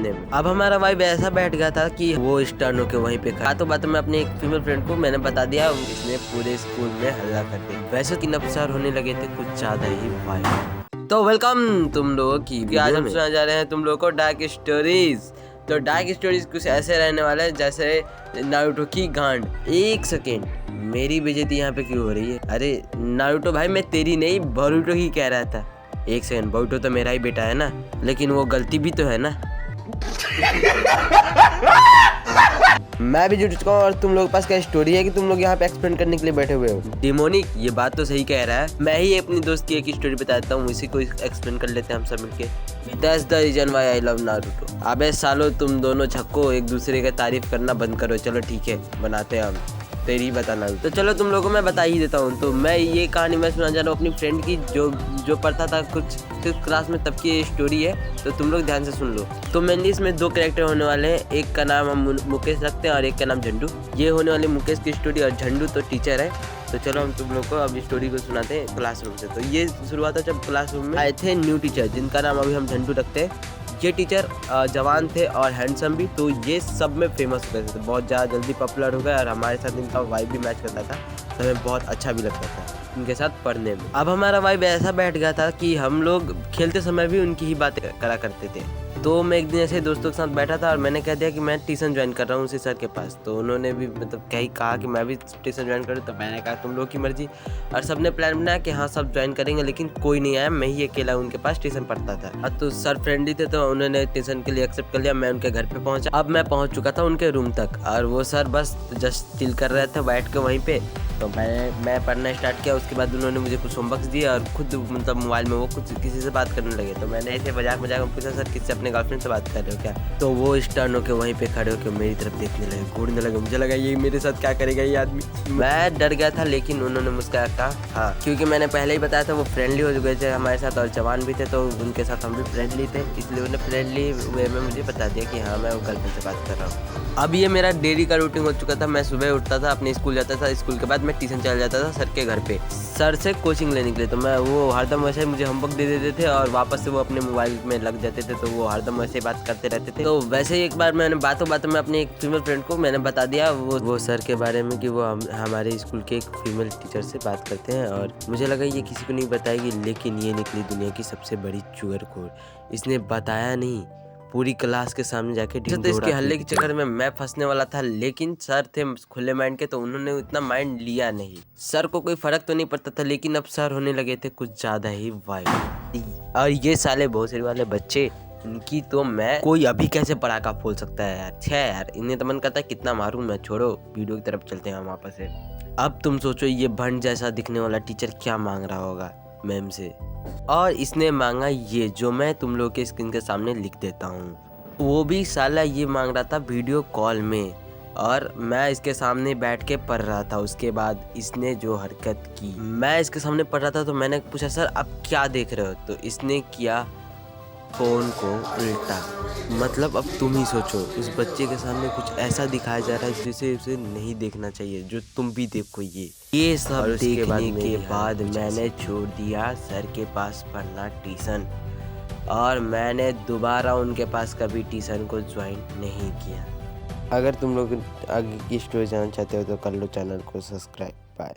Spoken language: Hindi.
पढ़ने में। अब हमारा भाई ऐसा बैठ गया था कि वो स्टर्न होके वहीं पे खड़ा। तो बात में अपने एक फीमेल फ्रेंड को मैंने बता दिया, इसने पूरे स्कूल में हल्ला कर दिया। वैसे 3 अफसर होने लगे थे कुछ ज्यादा ही भाई। तो वेलकम तुम लोगों की आज हम सुना जा रहे हैं तुम लोगों को डार्क स्टोरीज। तो डार्क स्टोरीज कुछ ऐसे रहने वाले हैं जैसे नारुतो की गांड। एक सेकेंड, मेरी बेइज्जती यहाँ पे क्यों हो रही है? अरे नारुतो भाई, मैं तेरी नहीं बोरुतो की कह रहा था। एक सेकंड, बोरुतो तो मेरा ही बेटा है ना, लेकिन वो गलती भी तो है ना। मैं भी जुट चुका हूँ और तुम लोग के पास क्या स्टोरी है कि तुम लोग यहाँ पे एक्सप्लेन करने के लिए बैठे हुए हो? डिमोनिक ये बात तो सही कह रहा है। मैं ही अपनी दोस्त की एक स्टोरी बता देता हूँ, इसी को एक्सप्लेन कर लेते हैं हम सब मिलके। That's the reason why I love Naruto. अबे सालो, तुम दोनों छक्को एक दूसरे का तारीफ करना बंद करो। चलो ठीक है, बनाते हैं हम, तेरी बताना। तो चलो तुम लोगों को मैं बता ही देता हूँ। तो मैं ये कहानी मैं सुना जा रहा हूँ अपनी फ्रेंड की, जो पढ़ता था कुछ 6th क्लास में, तब की ये स्टोरी है। तो तुम लोग ध्यान से सुन लो। तो मेनली इसमें 2 कैरेक्टर होने वाले हैं, एक का नाम हम मुकेश रखते हैं और एक का नाम झंडू। ये होने वाले मुकेश की स्टोरी और झंडू तो टीचर है। तो चलो हम तुम लोग को अब स्टोरी को सुनाते हैं क्लासरूम से। तो ये शुरुआत है जब क्लासरूम में आए थे न्यू टीचर, जिनका नाम अभी हम झंडू रखते हैं। ये टीचर जवान थे और हैंडसम भी, तो ये सब में फेमस हो गए थे, बहुत ज़्यादा जल्दी पॉपुलर हो गए और हमारे साथ इनका वाइब भी मैच करता था, तो हमें बहुत अच्छा भी लगता था इनके साथ पढ़ने में। अब हमारा वाइब ऐसा बैठ गया था कि हम लोग खेलते समय भी उनकी ही बातें करा करते थे। तो मैं एक दिन ऐसे दोस्तों के साथ बैठा था और मैंने कह दिया कि मैं ट्यूशन ज्वाइन कर रहा हूँ उसी सर के पास। तो उन्होंने भी मतलब कहा कि मैं भी ट्यूशन ज्वाइन करूँ। तो मैंने कहा तुम लोग की मर्जी। और सबने प्लान बनाया कि हाँ सब ज्वाइन करेंगे, लेकिन कोई नहीं आया, मैं ही अकेला उनके पास ट्यूशन पढ़ता था। तो सर फ्रेंडली थे तो उन्होंने ट्यूशन के लिए एक्सेप्ट कर लिया। मैं उनके घर पे पहुंचा। अब मैं पहुंच चुका था उनके रूम तक और वो सर बस जस्ट चिल कर रहे थे बैठ के वहीं पे। तो मैं पढ़ना स्टार्ट किया। उसके बाद उन्होंने मुझे कुछ होमवर्क दिए और खुद मतलब मोबाइल में वो कुछ किसी से बात करने लगे। तो मैंने ऐसे मजाक में पूछा, सर किससे, अपने गर्लफ्रेंड से बात कर रहे हो क्या? तो वो स्टर्न होके वहीं पे खड़े होकर मेरी तरफ देखने लगे, घूरने लगे। मुझे लगा ये मेरे साथ क्या करेगा ये आदमी। मैं डर गया था, लेकिन उन्होंने मुझसे कहा हाँ, क्योंकि मैंने पहले ही बताया था वो फ्रेंडली हो गए थे हमारे साथ और जवान भी थे, तो उनके साथ हम भी फ्रेंडली थे, इसलिए उन्होंने फ्रेंडली वे में मुझे बता दिया कि हाँ मैं वो गर्लफ्रेंड से बात कर रहा हूँ। अब ये मेरा डेली का रूटीन हो चुका था। मैं सुबह उठता था, अपने स्कूल जाता था, स्कूल के बाद मैं ट्यूशन चला जाता था सर के घर पे, सर से कोचिंग लेने के लिए। तो मैं वो हरदम वैसे मुझे होमवर्क दे देते थे और वापस से वो अपने मोबाइल में लग जाते थे, तो वो हरदम वैसे बात करते रहते थे। तो वैसे ही एक बार मैंने बातों में अपने एक फीमेल फ्रेंड को मैंने बता दिया वो सर के बारे में कि वो हमारे स्कूल के एक फीमेल टीचर से बात करते हैं। और मुझे लगा ये किसी को नहीं बताएगी, लेकिन ये निकली दुनिया की सबसे बड़ी चुगलखोर। इसने बताया नहीं, पूरी क्लास के सामने जाके तो इसके हल्ले के चक्कर में मैं फंसने वाला था, लेकिन सर थे खुले माइंड के, तो उन्होंने इतना माइंड लिया नहीं। सर को कोई फर्क तो नहीं पड़ता था, लेकिन अब सर होने लगे थे कुछ ज्यादा ही वाइल्ड। और ये साले भोसड़ी वाले बच्चे, इनकी तो मैं कोई अभी कैसे पटाखा फोड़ सकता है यार। छे यार, इन्हें तो मन करता है कितना मारूं मैं। छोड़ो, वीडियो की तरफ चलते हैं हम वापस से। अब तुम सोचो ये भंड जैसा दिखने वाला टीचर क्या मांग रहा होगा मैम से, और इसने मांगा ये जो मैं तुम लोग के स्क्रीन के सामने लिख देता हूँ। वो भी साला ये मांग रहा था वीडियो कॉल में, और मैं इसके सामने बैठ के पढ़ रहा था। उसके बाद इसने जो हरकत की, मैं इसके सामने पढ़ रहा था तो मैंने पूछा सर आप क्या देख रहे हो? तो इसने किया फोन को उल्टा। मतलब अब तुम ही सोचो, उस बच्चे के सामने कुछ ऐसा दिखाया जा रहा है जिसे उसे नहीं देखना चाहिए, जो तुम भी देखो। ये सब देखने के बाद मैंने छोड़ दिया सर के पास पढ़ना ट्यूशन, और मैंने दोबारा उनके पास कभी ट्यूशन को ज्वाइन नहीं किया। अगर तुम लोग आगे की स्टोरी जानना चाहते हो तो कर लो चैनल को सब्सक्राइब। बाय।